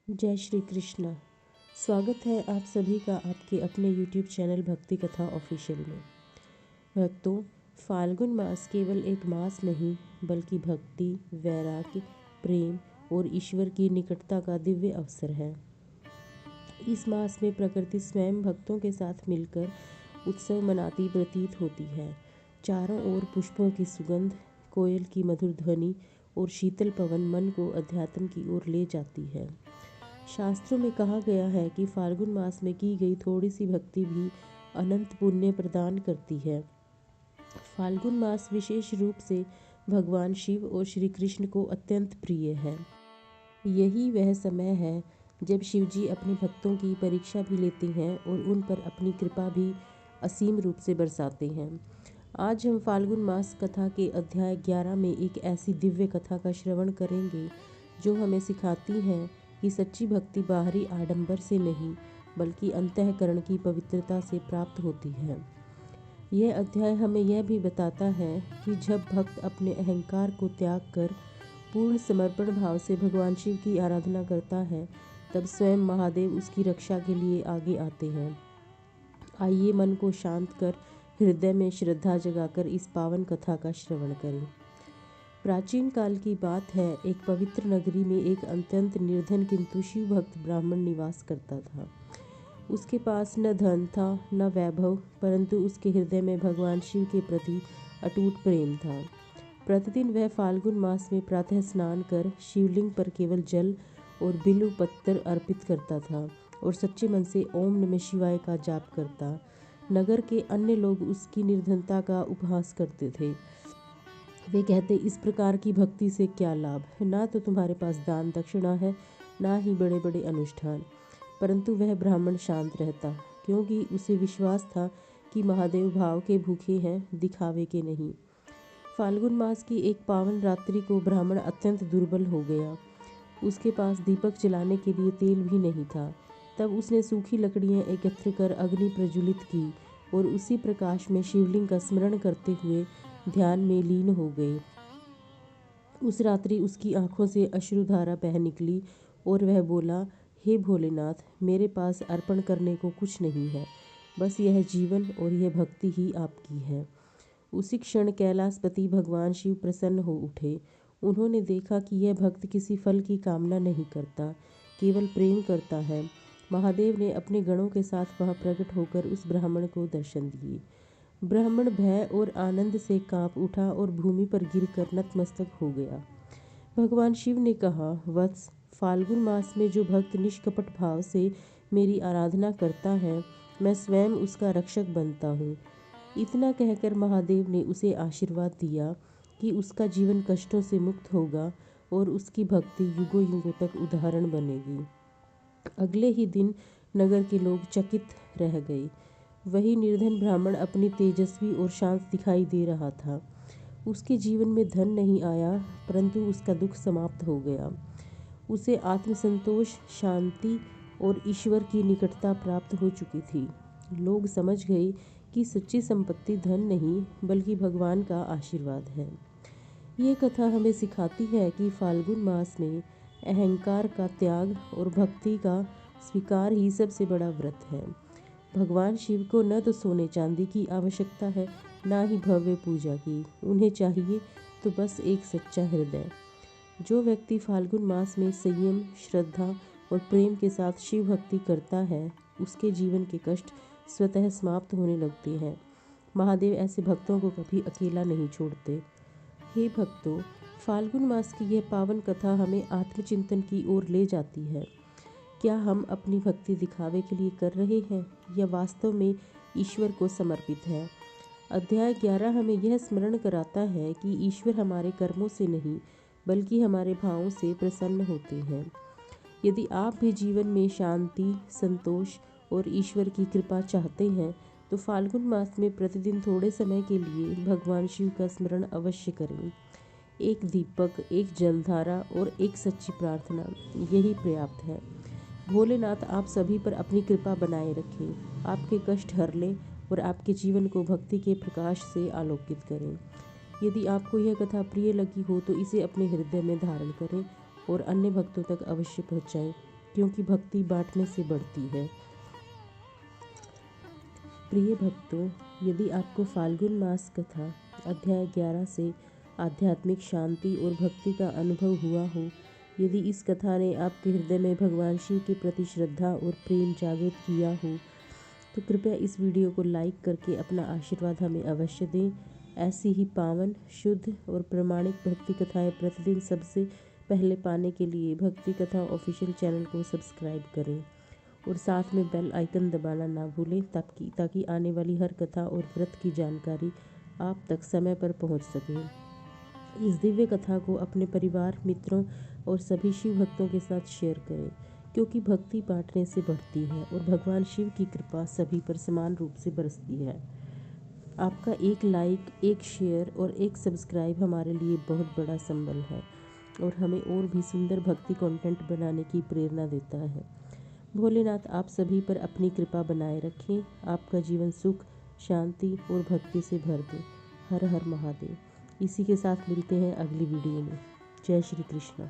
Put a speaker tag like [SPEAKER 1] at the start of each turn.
[SPEAKER 1] जय श्री कृष्णा। स्वागत है आप सभी का आपके अपने YouTube चैनल भक्ति कथा ऑफिशियल में। भक्तों, फाल्गुन मास केवल एक मास नहीं बल्कि भक्ति, वैराग्य, प्रेम और ईश्वर की निकटता का दिव्य अवसर है। इस मास में प्रकृति स्वयं भक्तों के साथ मिलकर उत्सव मनाती प्रतीत होती है। चारों ओर पुष्पों की सुगंध, कोयल की मधुर ध्वनि और शीतल पवन मन को अध्यात्म की ओर ले जाती है। शास्त्रों में कहा गया है कि फाल्गुन मास में की गई थोड़ी सी भक्ति भी अनंत पुण्य प्रदान करती है। फाल्गुन मास विशेष रूप से भगवान शिव और श्री कृष्ण को अत्यंत प्रिय है। यही वह समय है जब शिव जी अपने भक्तों की परीक्षा भी लेते हैं और उन पर अपनी कृपा भी असीम रूप से बरसाते हैं। आज हम फाल्गुन मास कथा के अध्याय 11 में एक ऐसी दिव्य कथा का श्रवण करेंगे जो हमें सिखाती है कि सच्ची भक्ति बाहरी आडंबर से नहीं बल्कि अंतःकरण की पवित्रता से प्राप्त होती है। यह अध्याय हमें यह भी बताता है कि जब भक्त अपने अहंकार को त्याग कर पूर्ण समर्पण भाव से भगवान शिव की आराधना करता है, तब स्वयं महादेव उसकी रक्षा के लिए आगे आते हैं। आइए मन को शांत कर हृदय में श्रद्धा जगाकर इस पावन कथा का श्रवण करें। प्राचीन काल की बात है। एक पवित्र नगरी में एक अत्यंत निर्धन किंतु शिव भक्त ब्राह्मण निवास करता था। उसके पास न धन था न वैभव, परंतु उसके हृदय में भगवान शिव के प्रति अटूट प्रेम था। प्रतिदिन वह फाल्गुन मास में प्रातः स्नान कर शिवलिंग पर केवल जल और बिल्व पत्र अर्पित करता था और सच्चे मन से ओम नमः शिवाय का जाप करता। नगर के अन्य लोग उसकी निर्धनता का उपहास करते थे। वे कहते, इस प्रकार की भक्ति से क्या लाभ, ना तो तुम्हारे पास दान दक्षिणा है ना ही बड़े बड़े अनुष्ठान। परंतु वह ब्राह्मण शांत रहता, क्योंकि उसे विश्वास था कि महादेव भाव के भूखे हैं, दिखावे के नहीं। फाल्गुन मास की एक पावन रात्रि को ब्राह्मण अत्यंत दुर्बल हो गया। उसके पास दीपक जलाने के लिए तेल भी नहीं था। तब उसने सूखी लकड़ियां एकत्र कर अग्नि प्रज्वलित की और उसी प्रकाश में शिवलिंग का स्मरण करते हुए ध्यान में लीन हो गए। उस रात्रि उसकी आंखों से अश्रुधारा बह निकली और वह बोला, हे भोलेनाथ, मेरे पास अर्पण करने को कुछ नहीं है, बस यह जीवन और यह भक्ति ही आपकी है। उसी क्षण कैलाशपति भगवान शिव प्रसन्न हो उठे। उन्होंने देखा कि यह भक्त किसी फल की कामना नहीं करता, केवल प्रेम करता है। महादेव ने अपने गणों के साथ वहां प्रकट होकर उस ब्राह्मण को दर्शन दिए। ब्राह्मण भय और आनंद से कांप उठा और भूमि पर गिरकर नतमस्तक हो गया। भगवान शिव ने कहा, वत्स, फाल्गुन मास में जो भक्त निष्कपट भाव से मेरी आराधना करता है, मैं स्वयं उसका रक्षक बनता हूँ। इतना कहकर महादेव ने उसे आशीर्वाद दिया कि उसका जीवन कष्टों से मुक्त होगा और उसकी भक्ति युगों युगों तक उदाहरण बनेगी। अगले ही दिन नगर के लोग चकित रह गए। वही निर्धन ब्राह्मण अपनी तेजस्वी और शांत दिखाई दे रहा था। उसके जीवन में धन नहीं आया, परंतु उसका दुख समाप्त हो गया। उसे आत्मसंतोष, शांति और ईश्वर की निकटता प्राप्त हो चुकी थी। लोग समझ गए कि सच्ची संपत्ति धन नहीं बल्कि भगवान का आशीर्वाद है। ये कथा हमें सिखाती है कि फाल्गुन मास में अहंकार का त्याग और भक्ति का स्वीकार ही सबसे बड़ा व्रत है। भगवान शिव को न तो सोने चांदी की आवश्यकता है, ना ही भव्य पूजा की। उन्हें चाहिए तो बस एक सच्चा हृदय। जो व्यक्ति फाल्गुन मास में संयम, श्रद्धा और प्रेम के साथ शिव भक्ति करता है, उसके जीवन के कष्ट स्वतः समाप्त होने लगते हैं। महादेव ऐसे भक्तों को कभी अकेला नहीं छोड़ते। हे भक्तों, फाल्गुन मास की यह पावन कथा हमें आत्मचिंतन की ओर ले जाती है। क्या हम अपनी भक्ति दिखावे के लिए कर रहे हैं या वास्तव में ईश्वर को समर्पित है? अध्याय 11 हमें यह स्मरण कराता है कि ईश्वर हमारे कर्मों से नहीं बल्कि हमारे भावों से प्रसन्न होते हैं। यदि आप भी जीवन में शांति, संतोष और ईश्वर की कृपा चाहते हैं, तो फाल्गुन मास में प्रतिदिन थोड़े समय के लिए भगवान शिव का स्मरण अवश्य करें। एक दीपक, एक जलधारा और एक सच्ची प्रार्थना, यही पर्याप्त है। भोलेनाथ आप सभी पर अपनी कृपा बनाए रखें, आपके कष्ट हर लें और आपके जीवन को भक्ति के प्रकाश से आलोकित करें। यदि आपको यह कथा प्रिय लगी हो तो इसे अपने हृदय में धारण करें और अन्य भक्तों तक अवश्य पहुँचाएं। क्योंकि भक्ति बांटने से बढ़ती है। प्रिय भक्तों, यदि आपको फाल्गुन मास कथा अध्याय 11 से आध्यात्मिक शांति और भक्ति का अनुभव हुआ हो, यदि इस कथा ने आपके हृदय में भगवान शिव के प्रति श्रद्धा और प्रेम जागृत किया हो, तो कृपया इस वीडियो को लाइक करके अपना आशीर्वाद हमें अवश्य दें। ऐसी ही पावन, शुद्ध और प्रामाणिक भक्ति कथाएं प्रतिदिन सबसे पहले पाने के लिए भक्ति कथा ऑफिशियल चैनल को सब्सक्राइब करें और साथ में बेल आइकन दबाना ना भूलें, ताकि आने वाली हर कथा और व्रत की जानकारी आप तक समय पर पहुंच सके। इस दिव्य कथा को अपने परिवार, मित्रों और सभी शिव भक्तों के साथ शेयर करें, क्योंकि भक्ति बांटने से बढ़ती है और भगवान शिव की कृपा सभी पर समान रूप से बरसती है। आपका एक लाइक, एक शेयर और एक सब्सक्राइब हमारे लिए बहुत बड़ा संबल है और हमें और भी सुंदर भक्ति कंटेंट बनाने की प्रेरणा देता है। भोलेनाथ आप सभी पर अपनी कृपा बनाए रखें, आपका जीवन सुख, शांति और भक्ति से भर दे। हर हर महादेव। इसी के साथ मिलते हैं अगली वीडियो में। जय श्री कृष्ण।